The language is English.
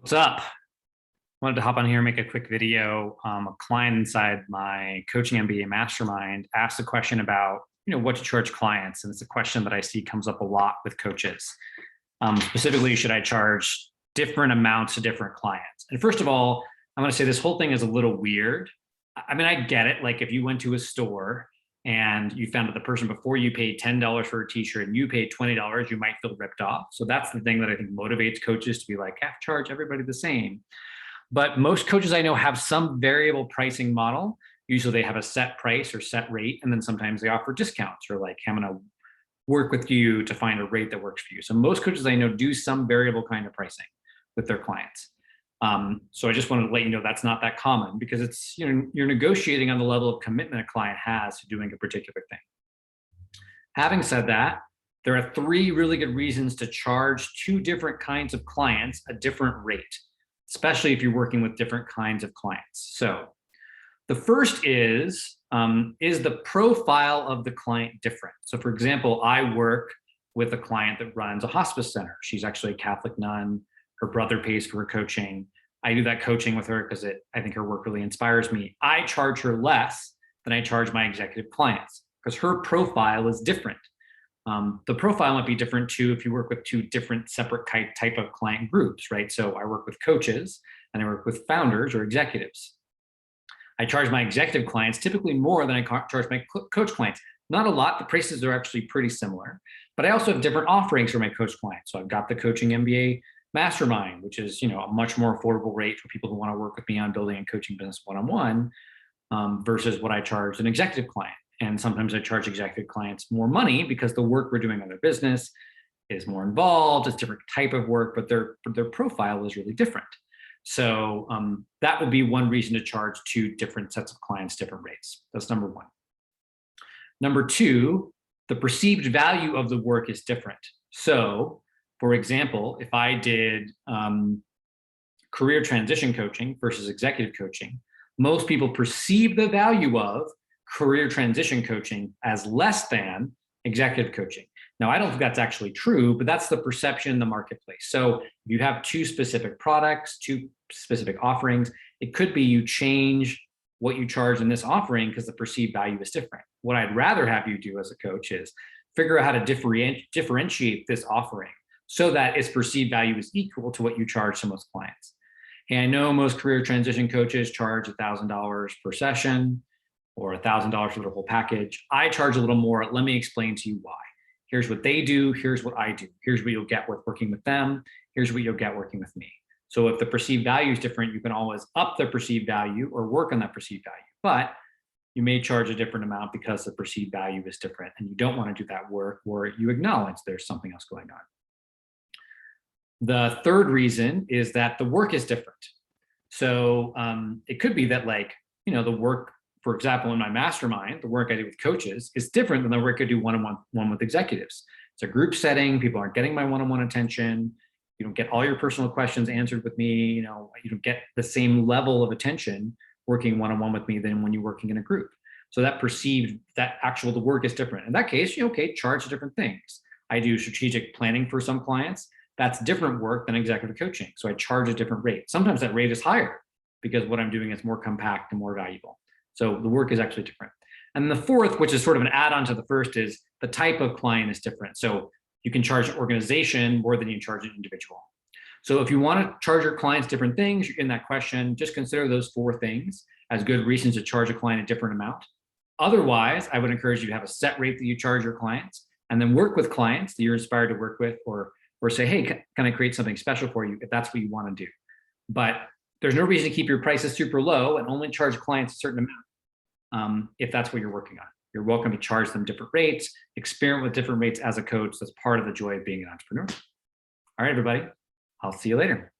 What's up? Wanted to hop on here and make a quick video. A client inside my coaching MBA mastermind asked a question about, what to charge clients, and it's a question that I see comes up a lot with coaches. Specifically, should I charge different amounts to different clients? And first of all, I'm going to say this whole thing is a little weird. I mean, I get it. Like if you went to a store and you found that the person before you paid $10 for a t-shirt and you paid $20, you might feel ripped off. So that's the thing that I think motivates coaches to be like, charge everybody the same. But most coaches I know have some variable pricing model. Usually they have a set price or set rate, and then sometimes they offer discounts or like, I'm going to work with you to find a rate that works for you. So most coaches I know do some variable kind of pricing with their clients. So I just wanted to let you know that's not that common, because it's, you're negotiating on the level of commitment a client has to doing a particular thing. Having said that, there are 3 really good reasons to charge 2 different kinds of clients a different rate, especially if you're working with different kinds of clients. So the first is the profile of the client different? So for example, I work with a client that runs a hospice center. She's actually a Catholic nun. Her brother pays for her coaching. I do that coaching with her because I think her work really inspires me. I charge her less than I charge my executive clients because her profile is different. The profile might be different too if you work with 2 different separate type of client groups, right? So I work with coaches and I work with founders or executives. I charge my executive clients typically more than I charge my coach clients. Not a lot, the prices are actually pretty similar, but I also have different offerings for my coach clients. So I've got the coaching MBA mastermind, which is, a much more affordable rate for people who want to work with me on building a coaching business one-on-one, versus what I charge an executive client. And sometimes I charge executive clients more money because the work we're doing on their business is more involved. It's a different type of work, but their profile is really different. So that would be one reason to charge 2 different sets of clients different rates. That's number 1. Number 2, the perceived value of the work is different. So for example, if I did career transition coaching versus executive coaching, most people perceive the value of career transition coaching as less than executive coaching. Now, I don't think that's actually true, but that's the perception in the marketplace. So if you have 2 specific products, 2 specific offerings, it could be you change what you charge in this offering because the perceived value is different. What I'd rather have you do as a coach is figure out how to differentiate this offering so that its perceived value is equal to what you charge to most clients. And I know most career transition coaches charge $1,000 per session or $1,000 for the whole package. I charge a little more. Let me explain to you why. Here's what they do. Here's what I do. Here's what you'll get with working with them. Here's what you'll get working with me. So if the perceived value is different, you can always up the perceived value or work on that perceived value. But you may charge a different amount because the perceived value is different, and you don't want to do that work where you acknowledge there's something else going on. The third reason is that the work is different. So it could be that the work, for example, in my mastermind, the work I do with coaches is different than the work I do one-on-one with executives. It's a group setting. People aren't getting my one-on-one attention. You don't get all your personal questions answered with me. You don't get the same level of attention working one-on-one with me than when you're working in a group. So the work is different. In that case, charge different things. I do strategic planning for some clients. That's different work than executive coaching. So I charge a different rate. Sometimes that rate is higher because what I'm doing is more compact and more valuable. So the work is actually different. And the fourth, which is sort of an add-on to the first, is the type of client is different. So you can charge an organization more than you charge an individual. So if you want to charge your clients different things in that question, just consider those 4 things as good reasons to charge a client a different amount. Otherwise, I would encourage you to have a set rate that you charge your clients, and then work with clients that you're inspired to work with, or say, hey, can I create something special for you if that's what you want to do? But there's no reason to keep your prices super low and only charge clients a certain amount if that's what you're working on. You're welcome to charge them different rates, experiment with different rates as a coach. That's part of the joy of being an entrepreneur. All right, everybody, I'll see you later.